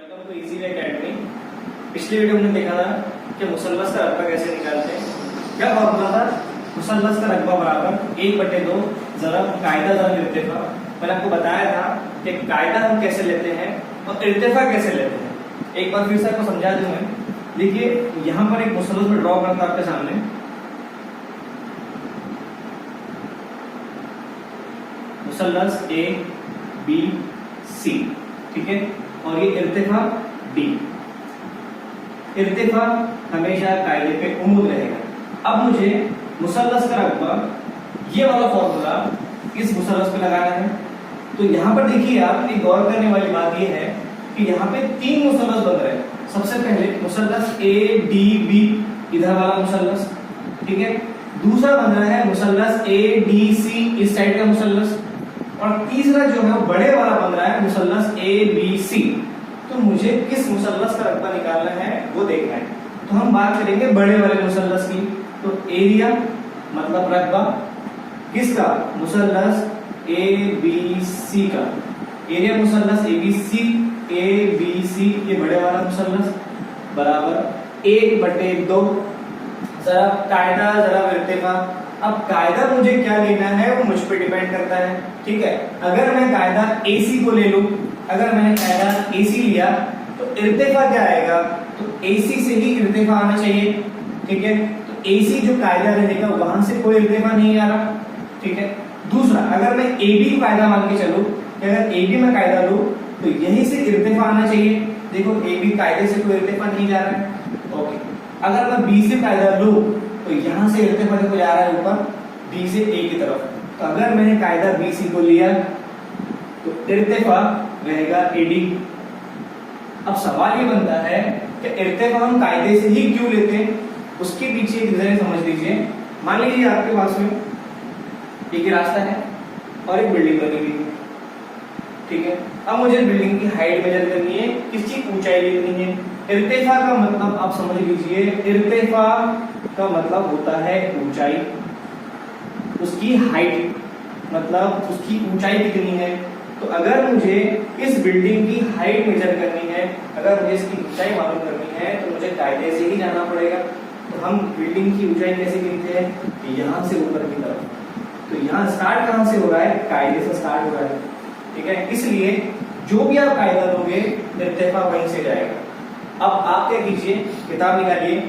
Welcome to easy way academy. पिछली video में हमने देखा था कि मुसल्लस का रकबा कैसे निकालते हैं। क्या फॉर्मूला था? मुसल्लस का रकबा बराबर 1/2 ज़रब कायदा ज़रब इर्तिफा। मैंने आपको बताया था कि कायदा हम कैसे लेते हैं और इर्तिफा कैसे लेते हैं। एक बार फिर से आपको समझा दूं मैं। देखिए यहां पर एक मुसल्लस में ड्रॉ करता हूं आपके सामने। मुसल्लस ए बी सी, ठीक है, और ये इर्तिफा डी। इर्तिफा हमेशा कायदे पे उम्मीद रहेगा। अब मुझे मुसल्लस का रकबा ये वाला फॉर्मूला इस मुसल्लस पे लगाना है। तो यहां पर देखिए आप एक गौर करने वाली बात ये है कि यहाँ पे 3 मुसल्लस बन रहे हैं। सबसे पहले मुसल्लस ए डी बी, इधर वाला मुसल्लस, ठीक है। दूसरा बन रहा है मुसल्लस ए डी सी, इस साइड का मुसल्लस, और तीसरा जो है वो बड़े वाला बन रहा है मुसल्लस ए बी सी। तो मुझे किस मुसल्लस का रकबा निकालना है वो देखना है। तो हम बात करेंगे बड़े वाले मुसल्लस की। तो एरिया मतलब रकबा किसका? मुसल्लस ए बी सी का। एरिया मुसल्लस ए बी सी, ये बड़े वाला मुसल्लस बराबर 1/2 ज़रब कायदा ज़रब इर्तिफा। अब कायदा मुझे क्या लेना है वो मुझ पे डिपेंड करता है, ठीक है। अगर मैं कायदा AC को ले लूं, अगर मैंने कायदा AC लिया तो इर्तिफा क्या आएगा? तो AC से ही इर्तिफा आना चाहिए, ठीक है। तो AC जो कायदा रहेगा वहां से कोई इर्तिफा नहीं आ रहा, ठीक है। दूसरा, अगर मैं AB को कायदा मान के चलूं कि अगर AB में कायदा लूं तो यहीं से इर्तिफा आना चाहिए। देखो AB कायदे से कोई इर्तिफा नहीं जा रहा है, ओके। अगर मैं B से कायदा लूं तो यहां से इर्तिफा देखो जा रहा है ऊपर B से A की तरफ। तो अगर मैंने कायदा BC को लिया तो इर्तिफा रहेगा AD। अब सवाल ये बनता है कि इर्तिफा हम कायदे से ही क्यों लेते हैं, उसके पीछे एक रीजन समझ लीजिए। मान लीजिए आपके पास में एक रास्ता है और एक बिल्डिंग बनी हुई है, ठीक है। अब मुझे बिल्डिंग की हाइट मेजर करनी है, किसकी ऊंचाई लेनी है। इर्तिफा का मतलब आप समझ लीजिए, इर्तिफा का मतलब होता है ऊंचाई, उसकी हाइट मतलब उसकी ऊंचाई कितनी है। तो अगर मुझे इस बिल्डिंग की हाइट मेजर करनी है, अगर मुझे इसकी ऊंचाई मालूम करनी है तो मुझे कायदे से ही जाना पड़ेगा। तो हम बिल्डिंग की ऊंचाई कैसे गिनते हैं? यहां से ऊपर की तरफ। तो यहाँ स्टार्ट कहां से हो रहा है? कायदे से स्टार्ट हो रहा है, ठीक है। इसलिए जो भी आप कायदा लोगे इर्तिफा वहीं से जाएगा। अब आप क्या कीजिए, किताब निकालिए,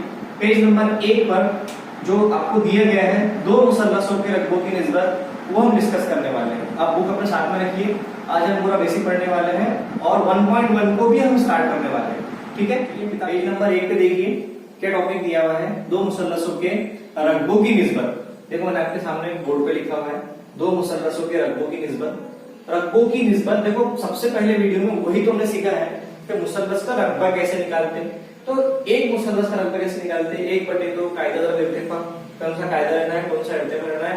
पेज नंबर 1 पर जो आपको दिया गया है 2 मुसल्लसों के रकबों की निस्बत, वो हम डिस्कस करने वाले हैं। आप बुक अपने साथ में रखिए। आज हम पूरा बेसिक पढ़ने वाले हैं और 1.1 को भी हम स्टार्ट करने वाले हैं, ठीक है। पेज नंबर 1 पे देखिए क्या टॉपिक दिया हुआ है, 2 मुसल्लसों के रकबों की निस्बत। देखो मैंने आपके सामने बोर्ड पे लिखा हुआ है 2 मुसल्लसों के रकबों की निस्बत। रकबों की निस्बत देखो, सबसे पहले वीडियो में वही तो हमने सीखा है कि मुसल्लस का रकबा कैसे निकालते हैं। तो एक मुसल्लस का रकबा कैसे निकालते हैं? 1/2 कायदा ज़रब इर्तिफा। कौन सा कायदा लेना है, कौन सा इर्तिफा लेना है,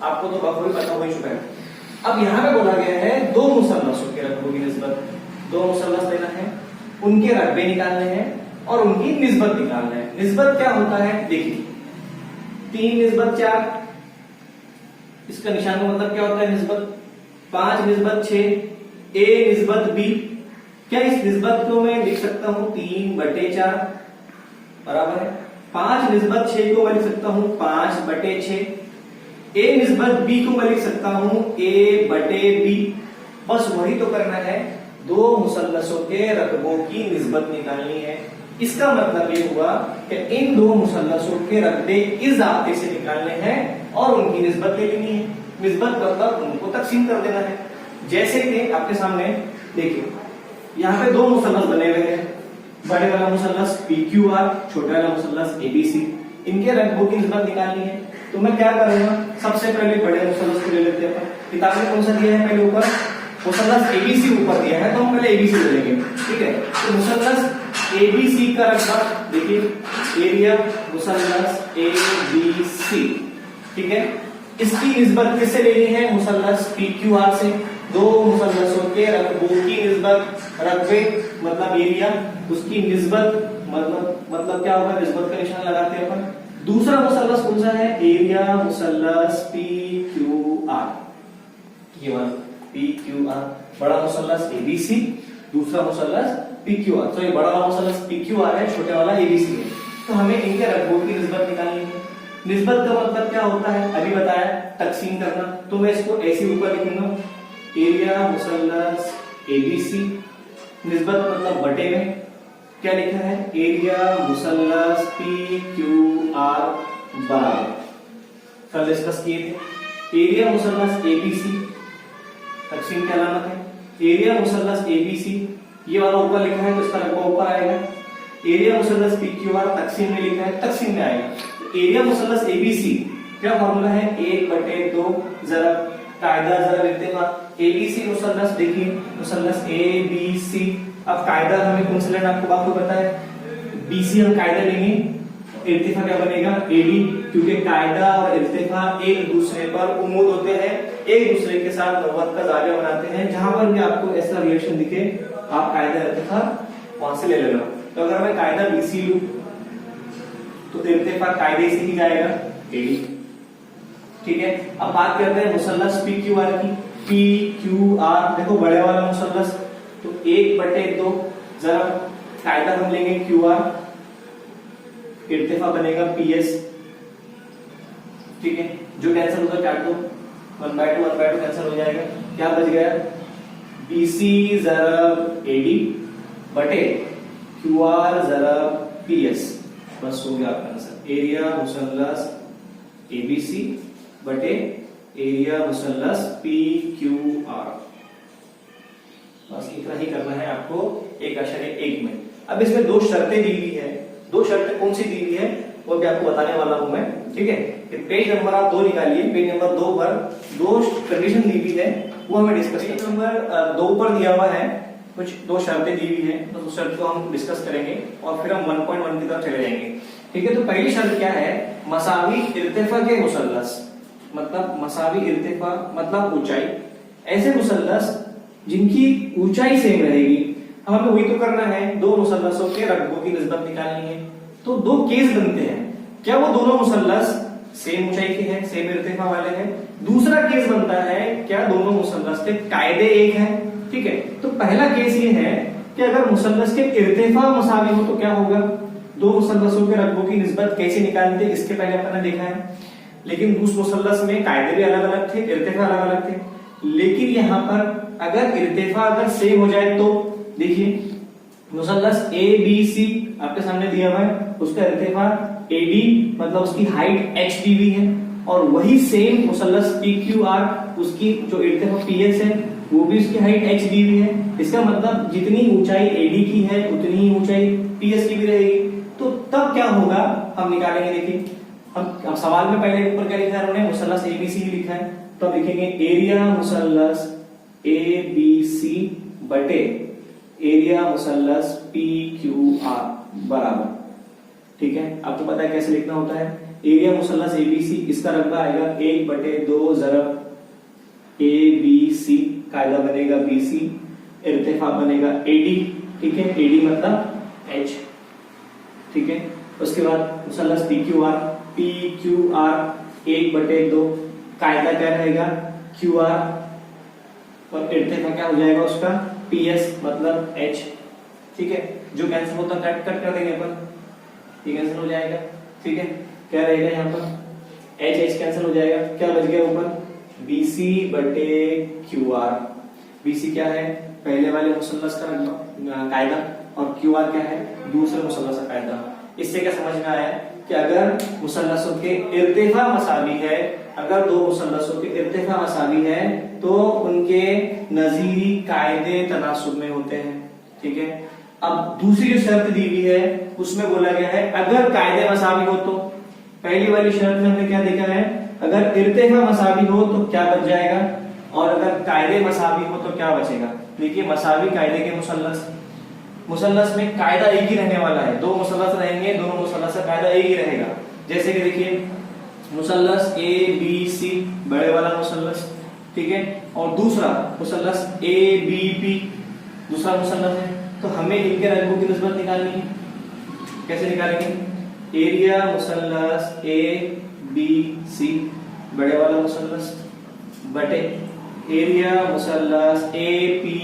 आपको तो बखूबी पता हो चुका है। अब यहाँ पे बोला गया है 2 मुसल्लसों के रकबों की निस्बत। 2 मुसल्लस लेना है, उनके रकबे निकालने हैं और उनकी निस्बत निकालना है। निस्बत क्या होता है? देखिए 3 निस्बत 4, इसका निशान का मतलब क्या होता है? निस्बत 5 निस्बत 6, A निस्बत B। क्या इस निस्बत को मैं लिख सकता हूं 3/4 बराबर है 5 निस्बत 6 को मैं लिख सकता हूं 5/6। A निस्बत B को मैं लिख सकता हूं A/B। बस वही तो करना है, 2 मुसल्लसों के रकबों की निस्बत निकालनी है। इसका मतलब ये हुआ कि इन 2 मुसल्लसों के रकबे इस जाब्ते से निकालने हैं और उनकी निस्बत ले लेनी है। निस्बत मतलब उनको तकसीम कर देना है। जैसे कि आपके सामने देखिए यहाँ पे 2 मुसल्लस बने हुए हैं, बड़े वाला मुसल्लस PQR, छोटा वाला मुसल्लस ABC। इनके रकबों की निस्बत निकालनी है। तो मैं क्या करूंगा, सबसे पहले बड़े मुसल्लस को ले लेते हैं। किताब में कौन सा दिया है? पहले ऊपर मुसल्लस ABC ऊपर दिया है, तो हम पहले ABC ले लेंगे, ठीक है। तो मुसल्लस ABC का रकबा देखिए, एरिया मुसल्लस ABC, ठीक है। इसकी निस्बत किससे लेनी है? मुसल्लस PQR से। 2 मुसल्लसों के रकबों की निस्बत, रकबे मतलब एरिया, उसकी निस्बत मतलब क्या होगा? निस्बत का निशान लगाते हैं अपन। दूसरा मुसल्लस कौन सा है? एरिया मुसल्लस PQR, ये वाला PQR। बड़ा मुसल्लस ABC, दूसरा मुसल्लस पी क्यू आर। तो ये बड़ा वाला मुसल्लस पी क्यू आर है, छोटे वाला एबीसी है। तो हमें इनके रकबों की निस्बत निकालनी है। निस्बत का मतलब क्या होता है, अभी बताया, तकसीम करना। तो मैं इसको ऐसे ऊपर लिखूंगा, एरिया मुसल्लस एबीसी, निस्बत मतलब बटे में क्या लिखा है, एरिया मुसल्लस पी क्यू आर बराबर, कल डिस्कस किए थे। एरिया मुसल्लस एबीसी, तकसीम की अलामत है। एरिया मुसल्लस एबीसी, ये वाला ऊपर लिखा है तो इसका रकबा ऊपर आएगा। एरिया मुसल्लस पीक्यूआर तकसीम में लिखा है, तकसीम में आएगा। तो एरिया मुसल्लस एबीसी क्या फॉर्मूला है, 1/2 ज़रब कायदा ज़रब इत्तेफाक। एबीसी मुसल्लस, देखिए मुसल्लस एबीसी, अब कायदा हमें कौन सा लेना आपको पता है, बीसी हम कायदा लेंगे, इर्तिफा क्या बनेगा, एडी, क्योंकि कायदा और इर्तिफा एक दूसरे पर उम्मूद होते हैं, एक दूसरे के साथ नौबत का जाविया बनाते हैं। जहां पर भी आपको ऐसा रिएक्शन दिखे आप कायदा इर्तिफा वहां से ले लेना। तो अगर मैं कायदा बीसी लूं तो इर्तिफा कायदे से ही जाएगा एडी, ठीक है। अब बात करते हैं मुसल्लस पी क्यू आर की। पी क्यू आर देखो बड़े वाला मुसल्लस, तो 1/2 ज़रब कायदा हम लेंगे क्यू आर, इर्तिफा बनेगा पीएस, ठीक है। जो कैंसिल होता है काट दो, 1/2 कैंसिल हो जाएगा, क्या बच गया, बीसी ज़रब एडी बटे क्यूआर ज़रब पीएस, बस हो गया आपका आंसर। एरिया मुसल्लस एबीसी बटे एरिया मुसल्लस पी क्यू आर, बस इतना ही करना है आपको 1.1 में। अब इसमें दो शर्तें दी हुई है, दो शर्तें कौन सी दी हुई है वो भी आपको बताने वाला हूं मैं, ठीक है। पेज नंबर आप 2 निकालिए, पेज नंबर 2 पर दो कंडीशन दी हुई है वो हमें डिस्कस करेंगे। पेज नंबर 2 पर दिया हुआ है कुछ दो शर्तें दी हुई है, तो उस शर्त को हम डिस्कस करेंगे और फिर हम 1.1 की तरफ चले जाएंगे, ठीक है। तो पहली शर्त क्या है, मसावी इर्तिफा के मुसल्लस, मतलब मसावी इर्तिफा मतलब ऊंचाई, ऐसे मुसल्लस जिनकी ऊंचाई सेम रहेगी। हमें वही तो करना है, दो मुसल्लसों के रकबों की निस्बत निकालनी है। तो दो केस बनते हैं, क्या वो दोनों मुसल्लस सेम ऊंचाई के हैं, सेम इर्तिफा वाले हैं। दूसरा केस बनता है क्या दोनों मुसल्लस के कायदे एक हैं, ठीक है। तो पहला केस ये है कि अगर मुसल्लस के इर्तिफा मसावी हो तो क्या होगा, दो मुसल्लसों के रकबों की निस्बत कैसे निकालते, इसके पहले अपन ने देखा है। लेकिन उस मुसल्लस में कायदे भी अलग अलग थे, इर्तिफा अलग अलग थे। लेकिन यहां पर अगर इर्तिफा अगर सेम हो जाए तो देखिए मुसल्लस ए बी सी आपके सामने दिया हुआ है, उसका इर्तिफा एडी मतलब उसकी हाइट एच डी भी है, और वही सेम मुसल्लस पी क्यू आर उसकी जो इर्तिफा पी एस है वो भी उसकी हाइट एच डी भी है। इसका मतलब जितनी ऊंचाई एडी की है उतनी ही ऊंचाई पी एस की भी रहेगी। तो तब क्या होगा हम निकालेंगे, देखिए हम सवाल में पहले ऊपर क्या लिखा है उन्होंने, मुसल्लस एबीसी लिखा है, तो अब लिखेंगे एरिया मुसल्लस ए बी सी बटे एरिया मुसल्लस पी क्यू आर बराबर, ठीक है। आपको पता है कैसे लिखना होता है, एरिया मुसल्लस एबीसी, इसका रकबा आएगा 1/2 ज़रब ए बी सी, कायदा बनेगा बीसी, इर्तिफा बनेगा एडी, ठीक है। एडी मतलब एच, ठीक है। उसके बाद मुसल्लस P Q R, P Q R 1/2, कायदा क्या रहेगा क्यू आर, और इर्तिफा क्या हो जाएगा उसका पीएस मतलब एच, ठीक है। जो कैंसिल होता कट कर देंगे अपन, ये कैंसिल हो जाएगा, ठीक है। क्या रहेगा यहाँ पर एच एच कैंसिल हो जाएगा, क्या बच गया ऊपर बीसी बटे क्यू आर। बीसी क्या है, पहले वाले मुसल्लस का कायदा, और क्यू आर क्या है, दूसरे मुसल्लस का कायदा। इससे क्या समझ में आया कि अगर मुसल्लसों के इर्तिफा मसावी है, अगर दो मुसल्लसों के इर्तिफा मसावी है तो उनके नजीरी कायदे तनासुब में होते हैं, ठीक है। अब दूसरी जो शर्त दी हुई है उसमें बोला गया है अगर कायदे मसावी हो तो, पहली वाली शर्त में हमने क्या देखा है, अगर इर्तिफा मसावी हो तो क्या बच जाएगा, और अगर कायदे मसावी हो तो क्या बचेगा। देखिए मसावी कायदे के मुसल्लस, मुसल्लस में कायदा एक ही रहने वाला है, दो मुसल्लस रहेंगे, दोनों मुसल्लस का कायदा एक ही रहेगा। जैसे कि देखिए मुसल्लस ए बी सी बड़े वाला मुसल्लस, ठीक है, और दूसरा मुसल्लस ए बी पी दूसरा मुसल्लस है। तो हमें इनके रकबों की निस्बत निकालनी है, कैसे निकालेंगे, एरिया मुसल्लस ए बी सी बड़े वाला मुसल्लस बटे एरिया मुसल्लस ए पी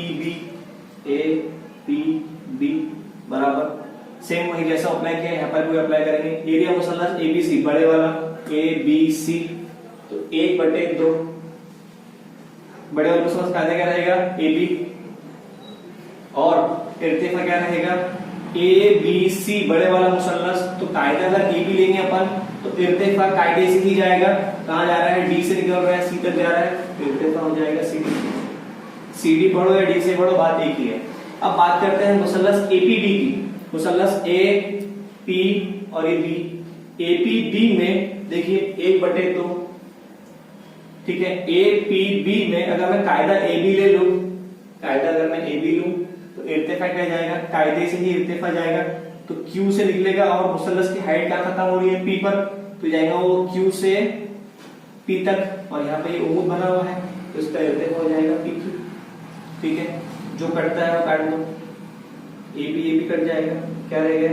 बी बराबर सेम वही जैसा अप्लाई किया यहाँ पर भी अप्लाई करेंगे। एरिया मुसल्लस एबीसी बड़े वाला ए बी सी, तो 1/2 बड़े वाले मुसल्लस का क्या रहेगा ए बी, और इर्तिफा क्या रहेगा ए बी सी बड़े वाला मुसल्लस। तो कायदा अगर ए बी लेंगे अपन तो इर्तिफा कायदे से ही जाएगा, कहाँ जा रहा है डी से निकल रहा है सी तक जा रहा है, तो इर्तिफा हो जाएगा सी डी। सी डी पढ़ो या डी से पढ़ो बात एक ही है। अब बात करते हैं मुसल्लस एपीडी की। मुसल्लस ए पी और ए बी, एपीडी में देखिए 1/2, ठीक है। ए पी बी में अगर मैं कायदा ए बी ले लूं, कायदा अगर मैं ए बी लूं तो इर्तिफा क्या जाएगा, कायदे से ही इर्तिफा जाएगा, तो क्यू से निकलेगा और मुसल्लस की हाइट क्या खत्म हो रही है पी पर, तो जाएगा वो क्यू से पी तक, और यहाँ पे ये उम्मीद बना हुआ है तो इसका इर्तिफा हो जाएगा पी क्यू, ठीक है। जो कटता है वो काट दो, ए बी कट जाएगा, क्या रहेगा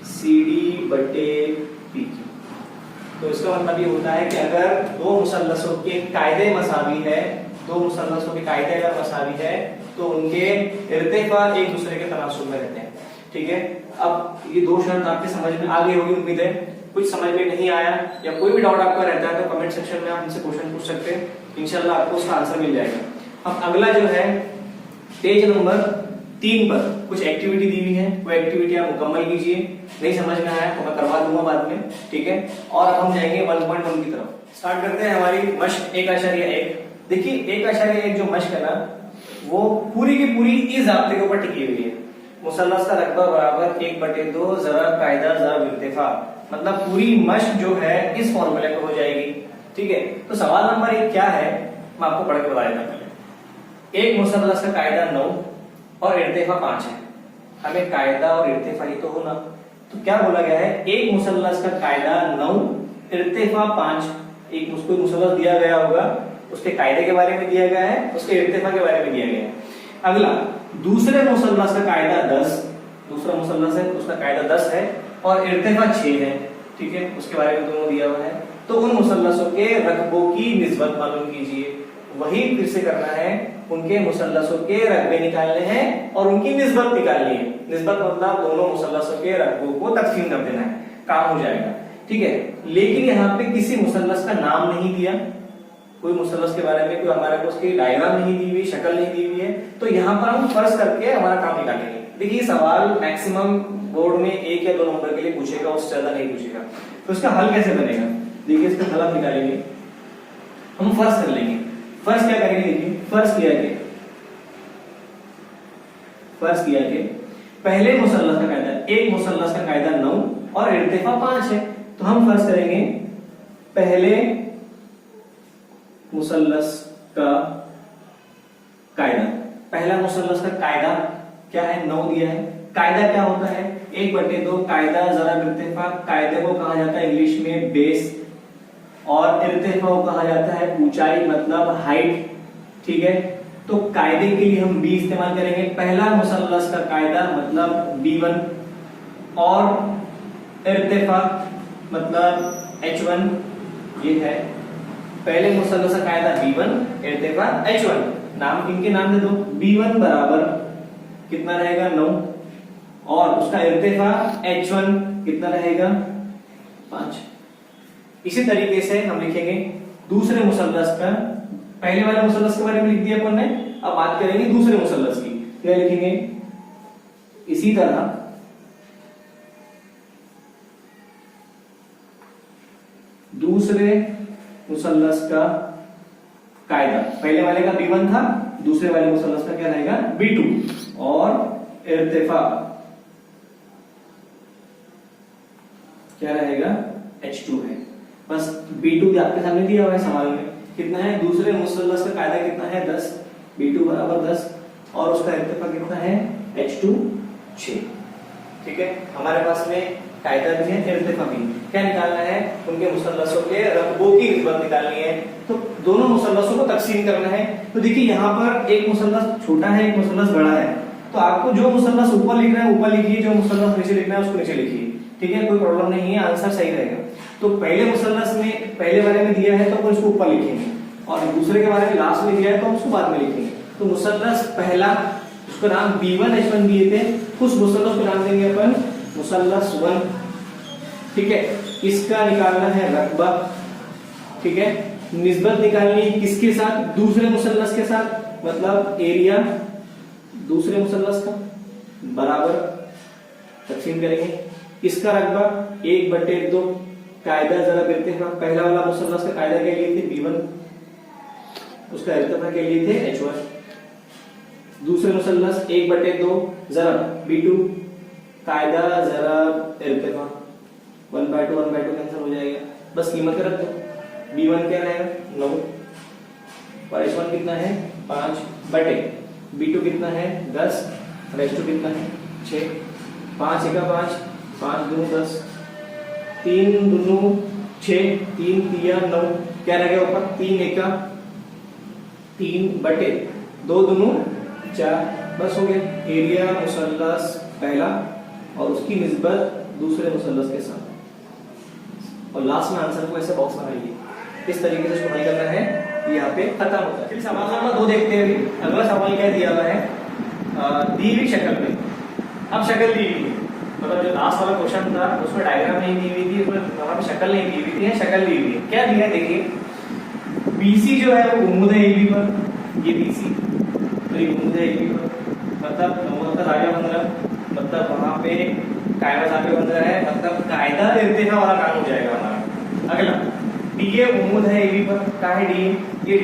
सी डी बटे पी क्यू। तो इसका मतलब ये होता है कि अगर दो मुसल्लसों के कायदे मसावी है, दो मुसल्लसों के कायदे अगर मसावी है तो उनके इर्तिफा एक दूसरे के तनासुब में रहते हैं, ठीक है। अब ये दो शर्त आपके समझ में आ गई होगी उम्मीद है। कुछ समझ में नहीं आया या कोई भी डाउट आपका रहता है तो कमेंट सेक्शन में आप हमसे क्वेश्चन पूछ सकते हैं, इंशाल्लाह आपको उसका आंसर मिल जाएगा। अब अगला जो है पेज नंबर 3 पर कुछ एक्टिविटी दी हुई है, वो एक्टिविटी आप मुकम्मल कीजिए। नहीं समझ में आया तो मैं करवा दूंगा बाद में, ठीक है। और अब हम जाएंगे 1.1 की तरफ। स्टार्ट करते हैं हमारी मश्क 1.1। देखिए 1.1 जो मश्क है ना वो पूरी की पूरी इस ज़ाब्ते के ऊपर टिकी हुई है। मुसल्लस का रकबा बराबर 1/2 ज़रब कायदा ज़रब इर्तिफा, मतलब पूरी मश्क जो है इस फॉर्मूले पे हो जाएगी, ठीक है। तो सवाल नंबर 1 क्या है मैं आपको पढ़ के बता देता हूं। एक मुसल्लस का कायदा 9 और इर्तिफा 5 है, हमें कायदा और इर्तिफा ही तो होना, तो क्या बोला गया है एक मुसल्लस का कायदा 9 इर्तिफा 5। एक उसको मुसल्लस दिया गया होगा, उसके कायदे के बारे में दिया गया है, उसके इर्तिफा के बारे में दिया गया है। अगला दूसरे मुसल्लस का कायदा 10, दूसरा मुसल्लस है उसका कायदा 10 है और इर्तिफा 6 है, ठीक है, उसके बारे में दोनों दिया हुआ है। तो उन मुसल्लसों के रकबों की निस्बत मालूम कीजिए। वही फिर से करना है, उनके मुसल्लसों के रकबे निकालने हैं और उनकी निस्बत निकालनी है। निस्बत मतलब दोनों मुसल्लसों के रकबों को तकसीम कर देना है, काम हो जाएगा, ठीक है। लेकिन यहाँ पे किसी मुसल्लस का नाम नहीं दिया, कोई मुसल्लस के बारे में कोई हमारे को उसकी डायग्राम नहीं दी हुई, शक्ल नहीं दी हुई है, तो यहाँ पर हम फर्ज करके हमारा काम निकालेंगे। देखिए सवाल मैक्सिमम बोर्ड में 1 या 2 नंबर के लिए पूछेगा, उससे ज्यादा नहीं पूछेगा। तो इसका हल कैसे बनेगा, देखिए इसका हल हम निकालेंगे, हम फर्ज कर लेंगे। फर्ज क्या करेंगे, देखिए फर्ज किया कि पहले मुसल्लस का कायदा, एक मुसल्लस का कायदा 9 और इर्तिफा 5 है, तो हम फर्ज करेंगे पहले मुसल्लस का कायदा, पहला मुसल्लस का कायदा क्या है 9 दिया है। कायदा क्या होता है 1/2 कायदा ज़रब इर्तिफा, कायदे को कहा जाता है इंग्लिश में बेस और इर्तिफा को कहा जाता है ऊंचाई मतलब हाइट, ठीक है। तो कायदे के लिए हम बी इस्तेमाल करेंगे। पहला मुसल्लस का कायदा मतलब B1 और इर्तिफा मतलब H1, ये है पहले मुसल्लस का कायदा B1 इर्तिफा H1। नाम इनके नाम दे दो, B1 बराबर कितना रहेगा 9 और उसका इर्तिफा H1 कितना रहेगा 5। इसी तरीके से हम लिखेंगे दूसरे मुसल्लस का, पहले वाले मुसल्लस के बारे में लिख दिया अपन ने, अब बात करेंगे दूसरे मुसल्लस की। क्या लिखेंगे, इसी तरह दूसरे मुसल्लस का कायदा, पहले वाले का B1 था, दूसरे वाले मुसल्लस का क्या रहेगा B2 और इर्तिफा क्या रहेगा H2 है। बस B2 भी आपके सामने दिया हुआ है सवाल में, कितना है दूसरे मुसल्लस का कायदा कितना है 10, B2 बराबर 10 और उसका इर्तिफा कितना है H2 6, ठीक है। हमारे पास में कायदा भी है इर्तिफा भी, क्या निकालना है उनके मुसल्लसों के रकबों की निस्बत निकालनी है, तो दोनों मुसल्लसों को तकसीम करना है। तो देखिए यहाँ पर एक मुसल्लस छोटा है एक मुसल्लस बड़ा है, तो आपको जो मुसल्लस ऊपर लिखना है ऊपर लिखिए, जो मुसल्लस नीचे लिखना है उसको नीचे लिखिए, ठीक है, कोई प्रॉब्लम नहीं है, आंसर सही रहेगा। तो पहले मुसल्लस में पहले बारे में दिया है तो उसको ऊपर लिखेंगे और दूसरे के बारे में लास्ट में दिया है तो उसको बाद में लिखेंगे। तो मुसल्लस पहला उसका नाम B1 H1 दिए थे, उस मुसल्लस को नाम देंगे अपन मुसल्लस 1। ठीक है, इसका निकालना है रकबा। ठीक है, निस्बत निकालनी किसके साथ, दूसरे मुसल्लस के साथ, मतलब एरिया दूसरे मुसल्लस का बराबर तकसीम करेंगे। इसका रकबा 1/2। कायदा जरा देखते हैं, पहला वाला मुसल्लस का कायदा क्या लिए थे B1, उसका इर्तिफा क्या लिए थे H1। दूसरे मुसल्लस 1/2 जरा B2, कायदा जरा इर्तिफा 1/2 1/2 कैंसिल हो जाएगा, बस कीमत रख दो। B1 क्या रहेगा 9 और H1 कितना है 5 बटे B2 कितना है 10 और H2 कितना है 6। 5 एका 5, 5 दूनी 10, 3 दूनी 6, 3 तिया 9, क्या रहेगा ऊपर 3 एका 3 बटे 2 दूनी 4, बस हो गया। एरिया मुसल्लस पहला और उसकी निस्बत दूसरे मुसल्लस के साथ, और लास्ट में आंसर को ऐसे बॉक्स बनाइए। इस तरीके से शुमाई करना है, यहाँ पे खत्म होता है। फिर सवाल नंबर 2 देखते हैं। अभी अगला सवाल क्या दिया हुआ है, दी हुई शक्ल में। अब शक्ल दी हुई है, मतलब जो लास्ट वाला क्वेश्चन था उसमें डायग्राम नहीं दी हुई थी, उसमें वहां पे शक्ल नहीं दी हुई थी, शक्ल दी हुई है। क्या दिया है देखिए, BC जो है वो उम्मीद है AB पर, ये BC तो ये उम्मीद है AB पर, मतलब आगे बन रहा, मतलब वहां पे कायदा आगे बन रहा है, मतलब कायदा इर्तिफा वाला काम हो जाएगा हमारा। अगला DA उम्मीद है AB पर, कहाँ है DA, ये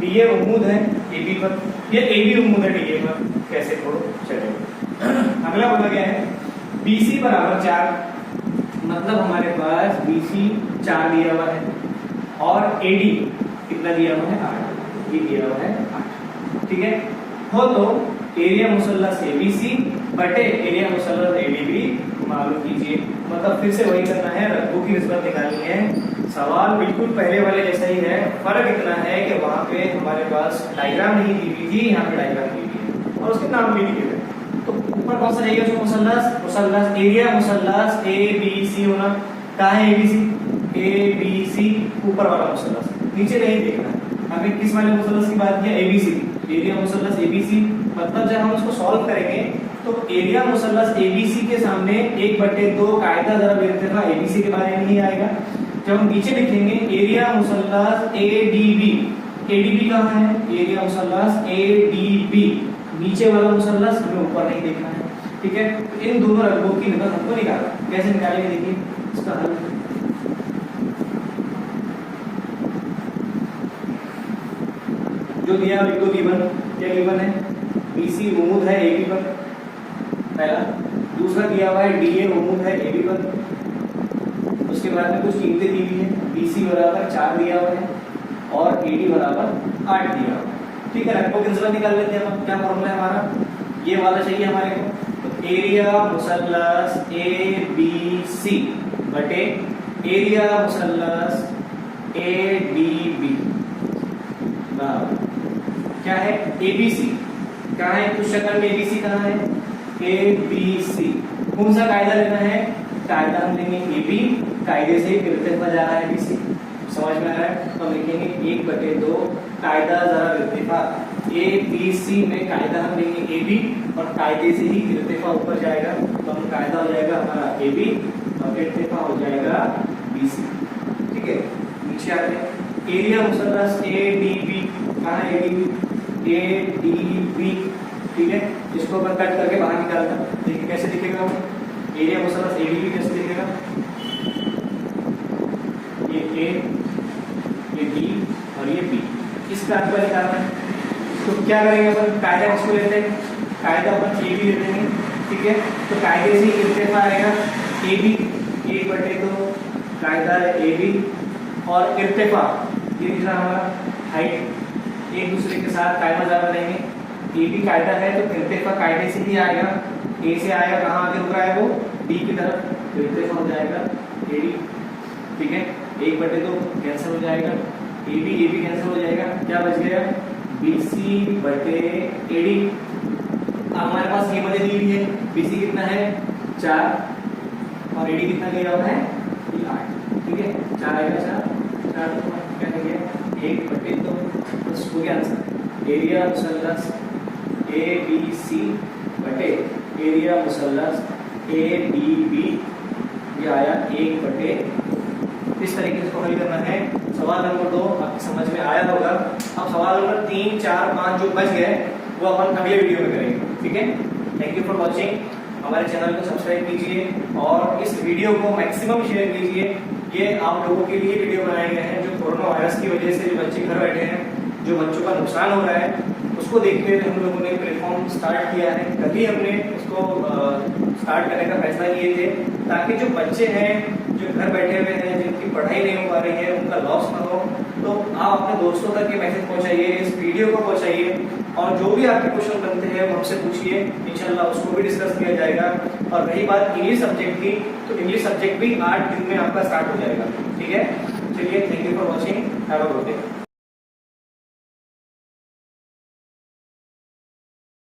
DA उम्मीद है AB पर, ये AB उम्मीद है DA पर, कैसे छोड़ो चलेगा। अगला बोला गया है BC बराबर 4, मतलब हमारे पास BC 4 दिया हुआ है और AD कितना दिया हुआ है 8, ये दिया हुआ है 8। ठीक है, हो तो एरिया मुसल्लस ABC बटे एरिया मुसल्लस ADB मालूम कीजिए। मतलब फिर से वही करना है, रकबों की निस्बत निकालनी है। सवाल बिल्कुल पहले वाले जैसा ही है, फर्क इतना है कि वहां पे हमारे पास डायग्राम नहीं दी हुई थी, यहाँ पे डायग्राम दी हुई है और उसके नाम भी दिए हुए। तो ऊपर कौन सा रहेगा उसको मुसल्लस एरिया मुसल्लस ABC होना, कहाँ है ABC ऊपर वाला मुसल्लस, नीचे नहीं देखना। हमें किस वाले मुसल्लस की बात किया, ABC, एरिया मुसल्लस ABC। मतलब जब हम उसको सॉल्व करेंगे तो एरिया मुसल्लस ABC के सामने 1/2 कायदा जरा इर्तिफा ABC के बारे में ही आएगा। जब हम नीचे लिखेंगे एरिया मुसल्लस ADB कहाँ है, एरिया मुसल्लस ADB, नीचे वाला मुसल्लस हमें ऊपर नहीं देखना है। ठीक है, तो इन दोनों रकबों की निस्बत हमको निकालना, कैसे निकालेंगे देखिए इसका हल। जो दिया लिख दो B1, क्या B1 है, BC उम्मीद है AB पर पहला, दूसरा दिया हुआ है DA उम्मीद है AB पर, उसके बाद में कुछ कीमतें दी हुई है, BC बराबर 4 दिया हुआ है और AD बराबर 8 दिया हुआ है। ठीक है, रकबों की निस्बत निकाल लेते हैं हम। क्या फॉर्मूला है हमारा, ये वाला चाहिए हमारे को, तो एरिया मुसल्लस ABC बटे एरिया मुसल्लस ADB बराबर क्या है ABC, कहाँ है कुछ शक्ल में ABC कहाँ है ABC। कौन सा कायदा लेना है, कायदा हम लेंगे AB, कायदे से इर्तिफा जा रहा है ABC, समझ में आ रहा है। तो हम लिखेंगे 1/2 कायदा जरा इर्तिफा ABC में कायदा हम लेंगे AB और कायदे से ही इर्तिफा ऊपर जाएगा, तो हम कायदा हो जाएगा हमारा AB और इर्तिफा हो जाएगा BC। ठीक है, नीचे आते हैं एरिया मुसल्लस ADB, कहाँ है ADB। ठीक है, इसको अपन कट करके बाहर निकालता, देखिए कैसे दिखेगा वो एरिया मुसल्लस ADB कैसे दिखेगा, ये A, ये D और ये B, इसका आपको निकालना है। तो क्या करेंगे अपन, कायदा किसको लेते हैं, कायदा अपन AB लेते हैं। ठीक है, तो कायदे से इर्तिफा आएगा AB 1/2 कायदा AB और इर्तिफा ये दिख रहा हमारा हाइट, एक दूसरे के साथ कायदा ज्यादा लेंगे। AB कायदा है तो इर्तिफा कायदे से ही आएगा, A से आएगा, कहाँ आगे रुक रहा है वो D की तरफ, तो इर्तिफा हो जाएगा AD। ठीक है, 1/2 कैंसिल हो जाएगा, AB कैंसिल हो जाएगा, क्या बच गया BC बटे AD। अब हमारे पास ये मदद दी हुई है, BC कितना है 4 और AD कितना दिया हुआ है 8। ठीक है, 4 आएगा 4 क्या देंगे 1/2, बस हो गया आंसर। एरिया मुसल्लस ABC बटे एरिया मुसल्लस ABB, ये आया 1 बटे। इस तरीके से इसको हल करना है। सवाल नंबर 2 आपकी समझ में आया होगा। अब सवाल नंबर 3, 4, 5 जो बच गए वो अपन अगले वीडियो में करेंगे, ठीक है। Thank you for watching. हमारे चैनल को सब्सक्राइब कीजिए और इस वीडियो को मैक्सिमम शेयर कीजिए। ये आप लोगों के लिए वीडियो बनाए गए हैं जो कोरोना वायरस की वजह से जो बच्चे घर बैठे हैं, जो बच्चों का नुकसान हो रहा है, उसको देखते हुए हम लोगों ने प्लेटफॉर्म स्टार्ट किया है। कल ही हमने इसको स्टार्ट करने का फैसला किए थे ताकि जो बच्चे हैं जो घर बैठे हुए हैं, जिनकी पढ़ाई नहीं हो पा रही है, उनका लॉस ना हो। तो आप अपने दोस्तों तक ये मैसेज पहुंचाइए, इस वीडियो को पहुंचाइए और जो भी आपके क्वेश्चन बनते हैं वो हमसे पूछिए, इंशाल्लाह उसको भी डिस्कस किया जाएगा। और रही बात इंग्लिश सब्जेक्ट की, तो इंग्लिश सब्जेक्ट भी 8 दिन में आपका स्टार्ट हो जाएगा, ठीक है। चलिए, thank you for watching, have a good day.